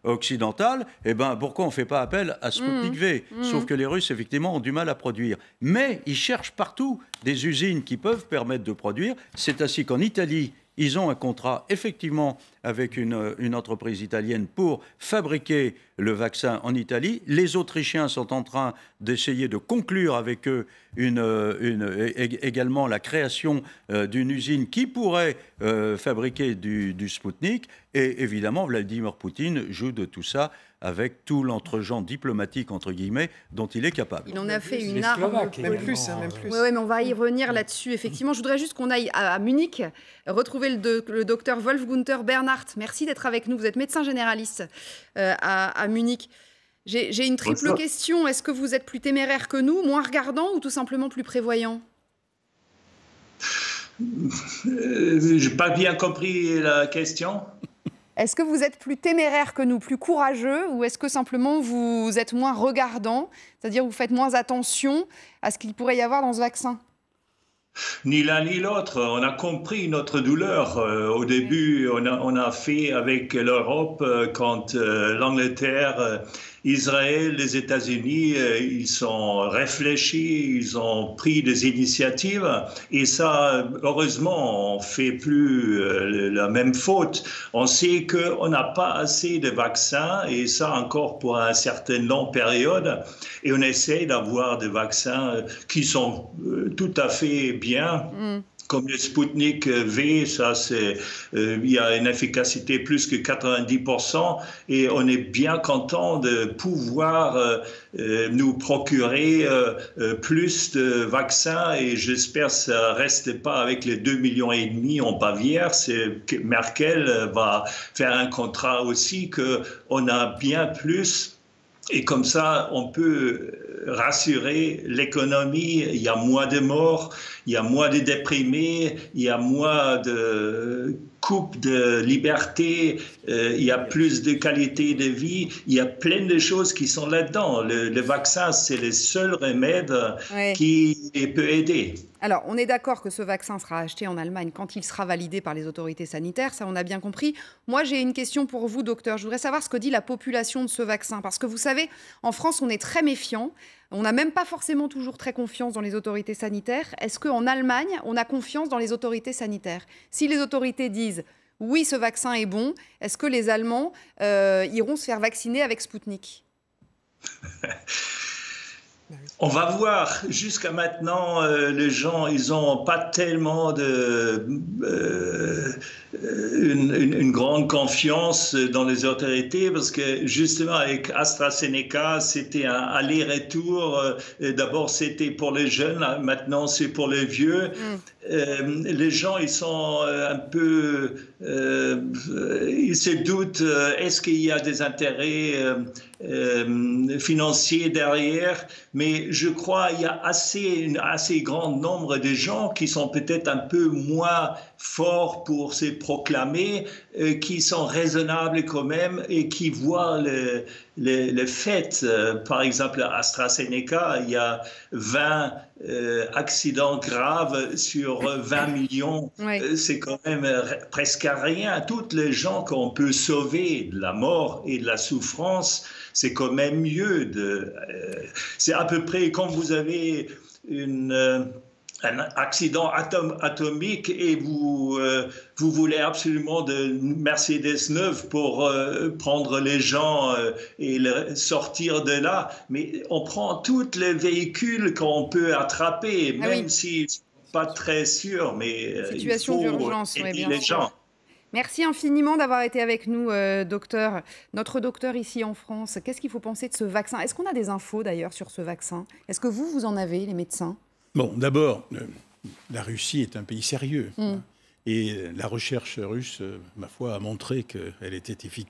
occidentale, eh ben, pourquoi on ne fait pas appel à Sputnik V? Sauf que les Russes, effectivement, ont du mal à produire. Mais ils cherchent partout des usines qui peuvent permettre de produire. C'est ainsi qu'en Italie, ils ont un contrat, effectivement, avec une entreprise italienne pour fabriquer le vaccin en Italie. Les Autrichiens sont en train d'essayer de conclure avec eux également la création d'une usine qui pourrait fabriquer du Sputnik. Et évidemment, Vladimir Poutine joue de tout ça avec tout l'entre-gens diplomatique, entre guillemets, dont il est capable. Il en a fait une arme. Même plus. Oui, mais on va y revenir là-dessus, effectivement. Je voudrais juste qu'on aille à Munich, retrouver le docteur Wolf-Günther Bernhardt. Merci d'être avec nous. Vous êtes médecin généraliste à Munich. J'ai une triple question. Est-ce que vous êtes plus téméraire que nous, moins regardant ou tout simplement plus prévoyant? Je n'ai pas bien compris la question. Est-ce que vous êtes plus téméraire que nous, plus courageux, ou est-ce que simplement vous êtes moins regardant, c'est-à-dire vous faites moins attention à ce qu'il pourrait y avoir dans ce vaccin? Ni l'un ni l'autre. On a compris notre douleur. Au début, on a fait avec l'Europe quand l'Angleterre, Israël, les États-Unis, ils sont réfléchis, ils ont pris des initiatives. Et ça, heureusement, on ne fait plus la même faute. On sait qu'on n'a pas assez de vaccins, et ça encore pour une certaine longue période. Et on essaie d'avoir des vaccins qui sont tout à fait bien. Comme le Sputnik V, ça il y a une efficacité plus que 90%, et on est bien content de pouvoir nous procurer plus de vaccins, et j'espère que ça ne reste pas avec les 2,5 millions en Bavière. Merkel va faire un contrat aussi qu'on a bien plus. Et comme ça, on peut rassurer l'économie. Il y a moins de morts, il y a moins de déprimés, il y a moins de coupe de liberté, il y a plus de qualité de vie. Il y a plein de choses qui sont là-dedans. Le vaccin, c'est le seul remède qui peut aider. Alors, on est d'accord que ce vaccin sera acheté en Allemagne quand il sera validé par les autorités sanitaires, ça on a bien compris. Moi, j'ai une question pour vous, docteur. Je voudrais savoir ce que dit la population de ce vaccin. Parce que vous savez, en France, on est très méfiant. On n'a même pas forcément toujours très confiance dans les autorités sanitaires. Est-ce qu'en Allemagne, on a confiance dans les autorités sanitaires? Si les autorités disent « oui, ce vaccin est bon », est-ce que les Allemands iront se faire vacciner avec Sputnik? On va voir. Jusqu'à maintenant, les gens, ils n'ont pas tellement une grande confiance dans les autorités, parce que justement avec AstraZeneca, c'était un aller-retour. D'abord, c'était pour les jeunes, maintenant c'est pour les vieux. Les gens, ils sont un peu... ils se doutent, est-ce qu'il y a des intérêts financiers derrière? Mais je crois qu'il y a un assez grand nombre de gens qui sont peut-être un peu moins forts pour se proclamer, qui sont raisonnables quand même et qui voient le fait. Par exemple, à AstraZeneca, il y a 20 accidents graves sur 20 millions. C'est quand même presque rien. Toutes les gens qu'on peut sauver de la mort et de la souffrance, c'est quand même mieux. C'est à peu près comme vous avez un accident atomique et vous voulez absolument de Mercedes neuve pour prendre les gens et sortir de là. Mais on prend tous les véhicules qu'on peut attraper, même si pas très sûr, mais situation d'urgence, aider les gens. Merci infiniment d'avoir été avec nous, docteur. Notre docteur ici en France, qu'est-ce qu'il faut penser de ce vaccin? Est-ce qu'on a des infos d'ailleurs sur ce vaccin? Est-ce que vous en avez, les médecins? Bon, d'abord, la Russie est un pays sérieux. Et la recherche russe, ma foi, a montré qu'elle était efficace.